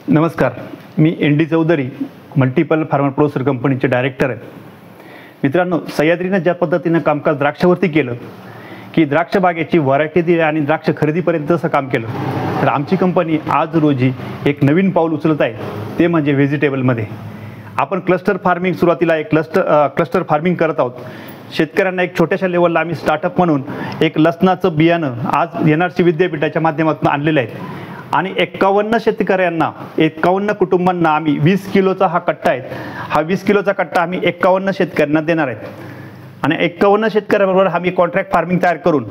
नमस्कार, मी ND Chaudhari, multiple farmer processor कंपनीचे डायरेक्टर आहे. मित्रांनो, सह्याद्रीनं ज्या पद्धतीनं कामकाज द्राक्षावरती केलं की द्राक्ष बागेची व्हरायटी दिली आणि द्राक्ष खरेदीपर्यंतचं काम केलं, तर आमची कंपनी आज रोजी एक नवीन पाऊल उचलत आहे, ते म्हणजे व्हेजिटेबलमध्ये. आपण क्लस्टर फार्मिंग सुरुवातीला एक क्लस्टर फार्मिंग करत आहोत. शेतकऱ्यांना एक छोट्याशा लेवलला आम्ही स्टार्टअप म्हणून एक लसणाचं बियाणं आज NRC विद्यापीठाच्या माध्यमातून आणलेलं आहे आणि 51 शेतकऱ्यांना 51 कुटुंबांना आम्ही 20 किलोचा हा कट्टा आहे. हा 20 किलोचा कट्टा आम्ही 51 शेतकऱ्यांना देणार आहेत आणि 51 शेतकऱ्यांबरोबर आम्ही कॉन्ट्रॅक्ट फार्मिंग तयार करून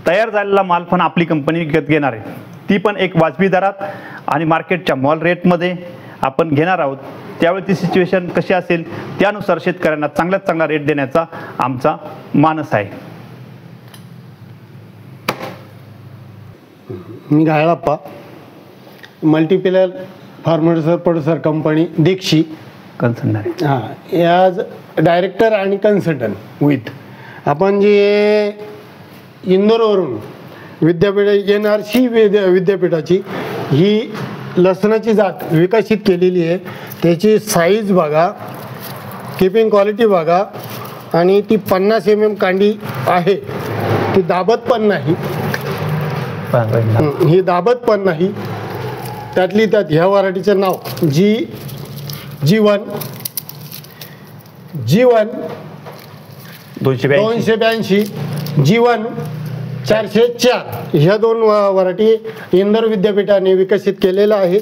तयार झालेला माल पण आपली कंपनी विकत घेणार आहे. ती पण एक वाजवी दरात आणि मार्केटच्या मॉल रेटमध्ये आपण घेणार आहोत. त्यावेळी ती सिच्युएशन कशी असेल त्यानुसार शेतकऱ्यांना चांगल्यात चांगला रेट देण्याचा आमचा मानस आहे. मी Ghayalappa, multiple farmer producer company दीक्षी कन्सल्टंट. ॲज डायरेक्टर आणि कन्सल्टंट विथ आपण जे इंदोरवरून विद्यापीठ NRC विद्यापीठाची ही लसणाची जात विकसित केलेली आहे. त्याची साईज बघा, किपिंग क्वालिटी बघा आणि ती 50 mm कांडी आहे. ती दाबत पण नाही, ही दाबत पण नाही. त्यातली त्यात ह्या व्हरायटीचं नाव G1 282, G1 404 ह्या दोन व्हरायटी इंदोर विद्यापीठाने विकसित केलेलं आहे.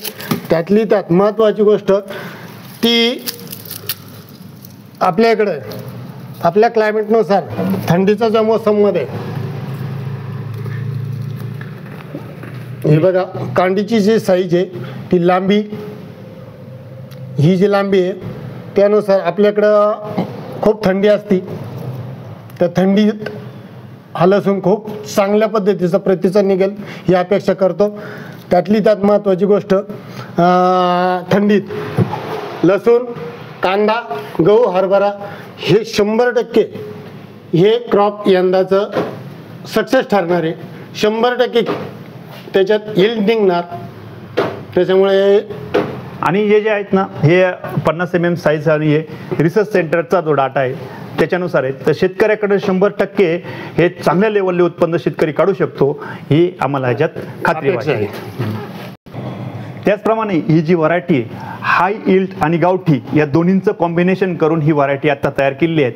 त्यातली त्यात महत्त्वाची गोष्ट ती आपल्याकडे आपल्या क्लायमेटनुसार थंडीच्या ज्या मोसममध्ये हे बघा, कांडीची जी साईज आहे ती लांबी, ही जी लांबी आहे त्यानुसार आपल्याकडं खूप थंडी असती. त्या थंडीत हा लसूण खूप चांगल्या पद्धतीचा प्रतिसाद निघेल ही अपेक्षा करतो. त्यातली त्यात महत्त्वाची गोष्ट, थंडीत लसूण, कांदा, गहू, हरभरा हे 100% हे क्रॉप यंदाचं सक्सेस ठरणार आहे. 100% त्याच्यात यील्ड निघणार. त्याच्यामुळे आणि हे जे आहेत ना, हे 50 mm साईज आणि हे रिसर्च सेंटरचा जो डाटा आहे त्याच्यानुसार आहे. तर शेतकऱ्याकडे 100% हे चांगल्या लेवलले उत्पन्न शेतकरी काढू शकतो, ही आम्हाला ह्याच्यात खात्री वाटते. त्याचप्रमाणे ही जी व्हरायटी आहे हाय इल्ड आणि गावठी या दोन्हींचं कॉम्बिनेशन करून ही व्हरायटी आता तयार केलेली आहे.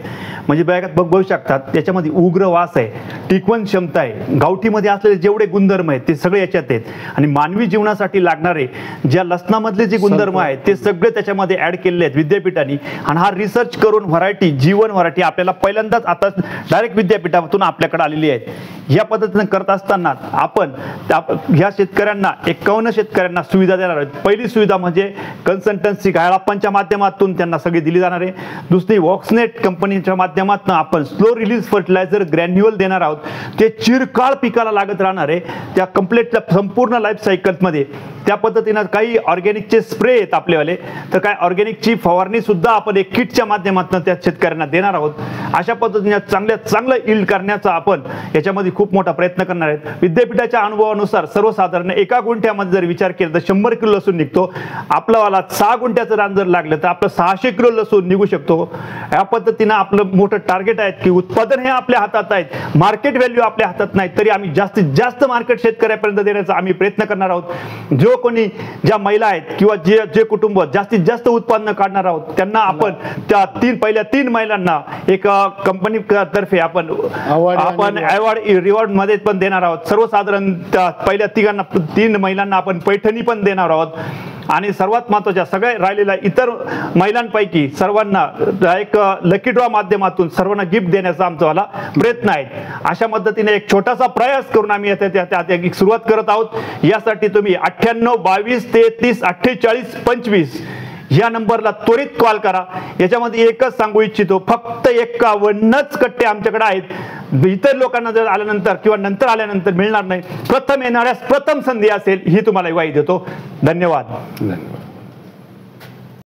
म्हणजे बॅगात बघू शकतात, त्याच्यामध्ये उग्र वास आहे, टिकवण क्षमता आहे, गावठीमध्ये असलेले जेवढे गुणधर्म आहेत ते सगळे याच्यात आहेत आणि मानवी जीवनासाठी लागणारे ज्या लसणामधले जे गुणधर्म आहेत ते सगळे त्याच्यामध्ये ॲड केलेले आहेत विद्यापीठाने. आणि हा रिसर्च करून व्हरायटी G1 व्हरायटी आपल्याला पहिल्यांदाच आता डायरेक्ट विद्यापीठातून आपल्याकडे आलेली आहे. या पद्धतीने करत असताना आपण ह्या शेतकऱ्यांना 51 शेतकऱ्यांना सुविधा देणार आहोत. पहिली सुविधा म्हणजे कन्सल्टन्सी घायळप्पांच्या माध्यमातून त्यांना सगळी दिली जाणार आहे. दुसरी वॉक्सनेट कंपनीच्या माध्यमातून आपण स्लो रिलीज फर्टिलायझर ग्रॅन्युअल देणार आहोत. ते चिरकाळ पिकाला लागत राहणार आहे त्या कंप्लीट संपूर्ण लाईफ सायकलमध्ये. त्या पद्धतीनं काही ऑर्गॅनिकचे स्प्रे आहेत आपलेवाले, तर काय ऑर्गॅनिकची फवारणी सुद्धा आपण एक किटच्या माध्यमातून त्या शेतकऱ्यांना देणार आहोत. अशा पद्धतीने चांगलं इल्ड करण्याचा आपण याच्यामध्ये खूप मोठा प्रयत्न करणार आहेत. विद्यापीठाच्या अनुभवानुसार सर्वसाधारण 1 गुंठ्यामध्ये जर विचार केला तर 100 किलो लसूण निघतो. आपल्याला 6 गुंठ्याचं रान जर लागलं तर आपलं 600 किलो लसूण निघू शकतो. या पद्धतीनं आपलं मोठं टार्गेट आहे की उत्पादन हे आपल्या हातात आहेत, मार्केट व्हॅल्यू आपल्या हातात नाही, तरी आम्ही जास्तीत जास्त मार्केट शेतकऱ्यापर्यंत देण्याचा आम्ही प्रयत्न करणार आहोत. जो कोणी ज्या महिला आहेत किंवा जे कुटुंब जास्तीत जास्त उत्पन्न काढणार आहोत त्यांना आपण त्या पहिल्या 3 महिलांना एक कंपनी तर्फे आपण अवॉर्ड रिवॉर्ड मध्ये पण देणार आहोत. सर्वसाधारण पहिल्या 3 महिलांना आपण पैठणी पण देणार आहोत. आणि सर्वात महत्त्वाच्या सगळ्या राहिलेल्या इतर महिलांपैकी सर्वांना एक लकी ड्रॉ माध्यमातून सर्वांना गिफ्ट देण्याचा आमचा प्रयत्न आहे. अशा पद्धतीने एक छोटासा प्रयास करून आम्ही एक सुरुवात करत आहोत. यासाठी तुम्ही 98 22 33 48 25 या नंबरला त्वरित कॉल करा. याच्यामध्ये एकच सांगू इच्छितो, फक्त 51च कट्टे आमच्याकडे आहेत. इतर लोकांना जर आल्यानंतर किंवा नंतर आल्यानंतर मिळणार नाही. प्रथम येणाऱ्यास प्रथम संधी असेल ही तुम्हाला ग्वाही देतो. धन्यवाद.